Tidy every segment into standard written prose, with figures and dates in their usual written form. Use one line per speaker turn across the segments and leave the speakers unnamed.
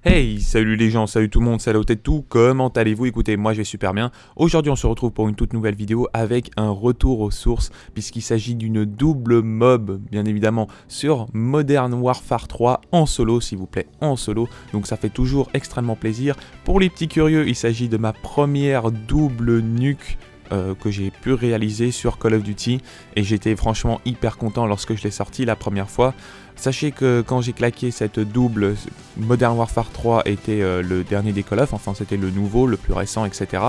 Hey, salut les gens, salut tout le monde, salut au tout, comment allez-vous? Écoutez, moi je vais super bien. Aujourd'hui on se retrouve pour une toute nouvelle vidéo avec un retour aux sources puisqu'il s'agit d'une double mob, bien évidemment, sur Modern Warfare 3 en solo, s'il vous plaît, en solo. Donc ça fait toujours extrêmement plaisir. Pour les petits curieux, il s'agit de ma première double nuke que j'ai pu réaliser sur Call of Duty et j'étais franchement hyper content lorsque je l'ai sorti la première fois. Sachez que quand j'ai claqué cette double, Modern Warfare 3 était le dernier des Call of, enfin c'était le nouveau, le plus récent, etc.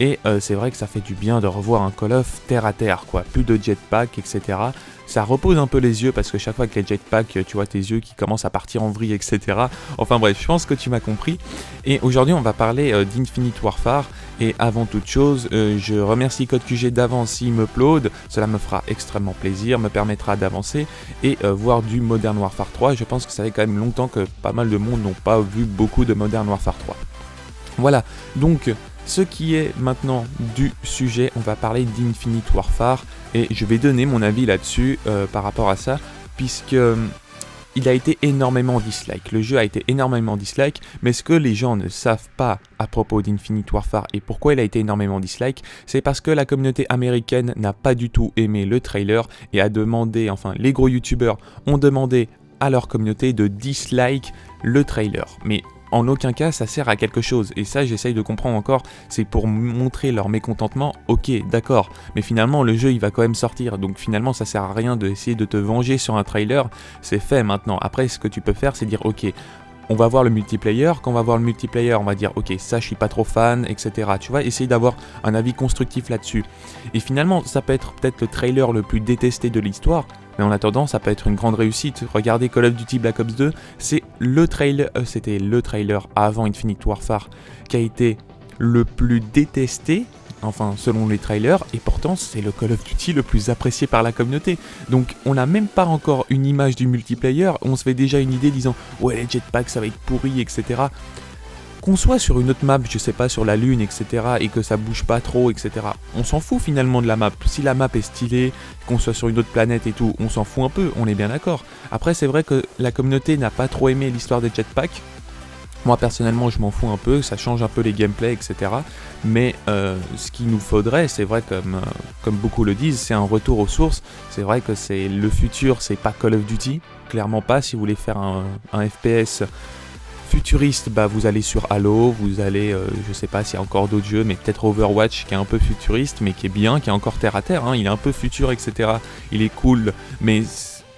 Et c'est vrai que ça fait du bien de revoir un Call of terre à terre, quoi, plus de jetpack, etc. Ça repose un peu les yeux parce que chaque fois que les jetpacks, tu vois tes yeux qui commencent à partir en vrille, etc. Enfin bref, je pense que tu m'as compris. Et aujourd'hui, on va parler d'Infinite Warfare. Et avant toute chose, je remercie CodeQG d'avance s'il me upload. Cela me fera extrêmement plaisir, me permettra d'avancer et voir du Modern Warfare 3. Je pense que ça fait quand même longtemps que pas mal de monde n'ont pas vu beaucoup de Modern Warfare 3. Voilà, donc ce qui est maintenant du sujet, on va parler d'Infinite Warfare et je vais donner mon avis là-dessus par rapport à ça, puisque il a été énormément dislike. Le jeu a été énormément dislike, mais ce que les gens ne savent pas à propos d'Infinite Warfare et pourquoi il a été énormément dislike, c'est parce que la communauté américaine n'a pas du tout aimé le trailer et a demandé, enfin les gros youtubeurs ont demandé à leur communauté de dislike le trailer. Mais en aucun cas ça sert à quelque chose, et ça j'essaye de comprendre encore, c'est pour montrer leur mécontentement, ok d'accord, mais finalement le jeu il va quand même sortir, donc finalement ça sert à rien d'essayer de te venger sur un trailer, c'est fait maintenant. Après ce que tu peux faire c'est dire ok, on va voir le multiplayer, quand on va voir le multiplayer on va dire ok ça je suis pas trop fan, etc. Tu vas essayer d'avoir un avis constructif là-dessus, et finalement ça peut être peut-être le trailer le plus détesté de l'histoire, mais en attendant, ça peut être une grande réussite. Regardez Call of Duty Black Ops 2, c'est le trailer, c'était le trailer avant Infinite Warfare qui a été le plus détesté, enfin selon les trailers, et pourtant c'est le Call of Duty le plus apprécié par la communauté. Donc on n'a même pas encore une image du multiplayer, on se fait déjà une idée disant ouais les jetpacks ça va être pourri, etc. Qu'on soit sur une autre map, je sais pas, sur la lune, etc., et que ça bouge pas trop, etc., on s'en fout finalement de la map. Si la map est stylée, qu'on soit sur une autre planète et tout, on s'en fout un peu, on est bien d'accord. Après, c'est vrai que la communauté n'a pas trop aimé l'histoire des jetpacks. Moi, personnellement, je m'en fous un peu, ça change un peu les gameplays, etc. Mais ce qu'il nous faudrait, c'est vrai, comme beaucoup le disent, c'est un retour aux sources. C'est vrai que c'est le futur, c'est pas Call of Duty, clairement pas. Si vous voulez faire un FPS futuriste, bah vous allez sur Halo, vous allez, je sais pas s'il y a encore d'autres jeux, mais peut-être Overwatch qui est un peu futuriste, mais qui est bien, qui est encore terre à terre, hein, il est un peu futur, etc. Il est cool, mais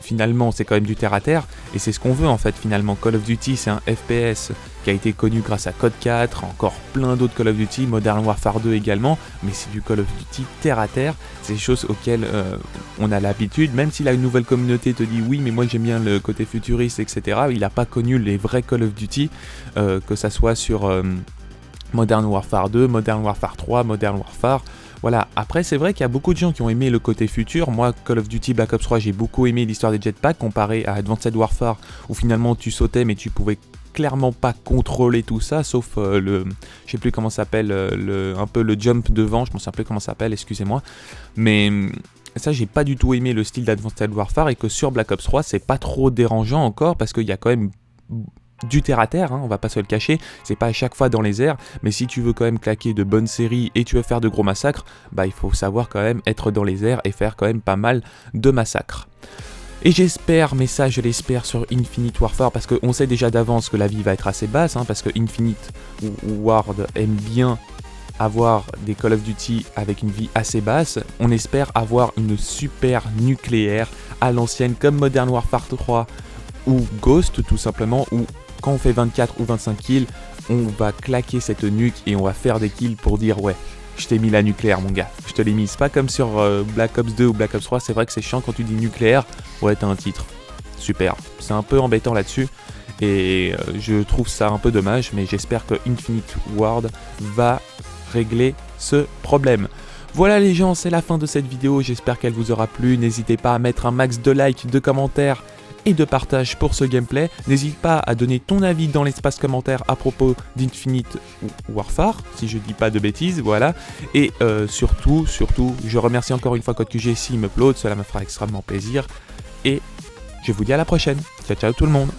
finalement c'est quand même du terre à terre, et c'est ce qu'on veut en fait finalement. Call of Duty c'est un FPS qui a été connu grâce à Code 4, encore plein d'autres Call of Duty, Modern Warfare 2 également, mais c'est du Call of Duty terre à terre, c'est des choses auxquelles on a l'habitude, même si la nouvelle communauté te dit oui mais moi j'aime bien le côté futuriste, etc. Il n'a pas connu les vrais Call of Duty, que ça soit sur Modern Warfare 2, Modern Warfare 3, Modern Warfare. Voilà, après c'est vrai qu'il y a beaucoup de gens qui ont aimé le côté futur. Moi, Call of Duty Black Ops 3, j'ai beaucoup aimé l'histoire des jetpacks comparé à Advanced Warfare où finalement tu sautais mais tu pouvais clairement pas contrôler tout ça, sauf je sais plus comment ça s'appelle, un peu le jump devant, je m'en sais plus comment ça s'appelle, excusez-moi. Mais ça, j'ai pas du tout aimé le style d'Advanced Warfare, et que sur Black Ops 3, c'est pas trop dérangeant encore parce qu'il y a quand même du terre à terre, hein, on va pas se le cacher, c'est pas à chaque fois dans les airs, mais si tu veux quand même claquer de bonnes séries et tu veux faire de gros massacres, bah il faut savoir quand même être dans les airs et faire quand même pas mal de massacres. Et j'espère, mais ça je l'espère sur Infinite Warfare, parce qu'on sait déjà d'avance que la vie va être assez basse, hein, parce que Infinite Ward aime bien avoir des Call of Duty avec une vie assez basse. On espère avoir une super nucléaire à l'ancienne comme Modern Warfare 3 ou Ghost tout simplement, où quand on fait 24 ou 25 kills, on va claquer cette nuque et on va faire des kills pour dire ouais, je t'ai mis la nucléaire mon gars, je te l'ai mis. C'est pas comme sur Black Ops 2 ou Black Ops 3, c'est vrai que c'est chiant quand tu dis nucléaire, ouais t'as un titre, super, c'est un peu embêtant là-dessus, et je trouve ça un peu dommage, mais j'espère que Infinite Ward va régler ce problème. Voilà les gens, c'est la fin de cette vidéo, j'espère qu'elle vous aura plu, n'hésitez pas à mettre un max de likes, de commentaires et de partage pour ce gameplay. N'hésite pas à donner ton avis dans l'espace commentaire à propos d'Infinite Warfare, si je dis pas de bêtises, voilà. Et surtout, je remercie encore une fois CodeQG s'il me upload, cela me fera extrêmement plaisir. Et je vous dis à la prochaine. Ciao ciao tout le monde.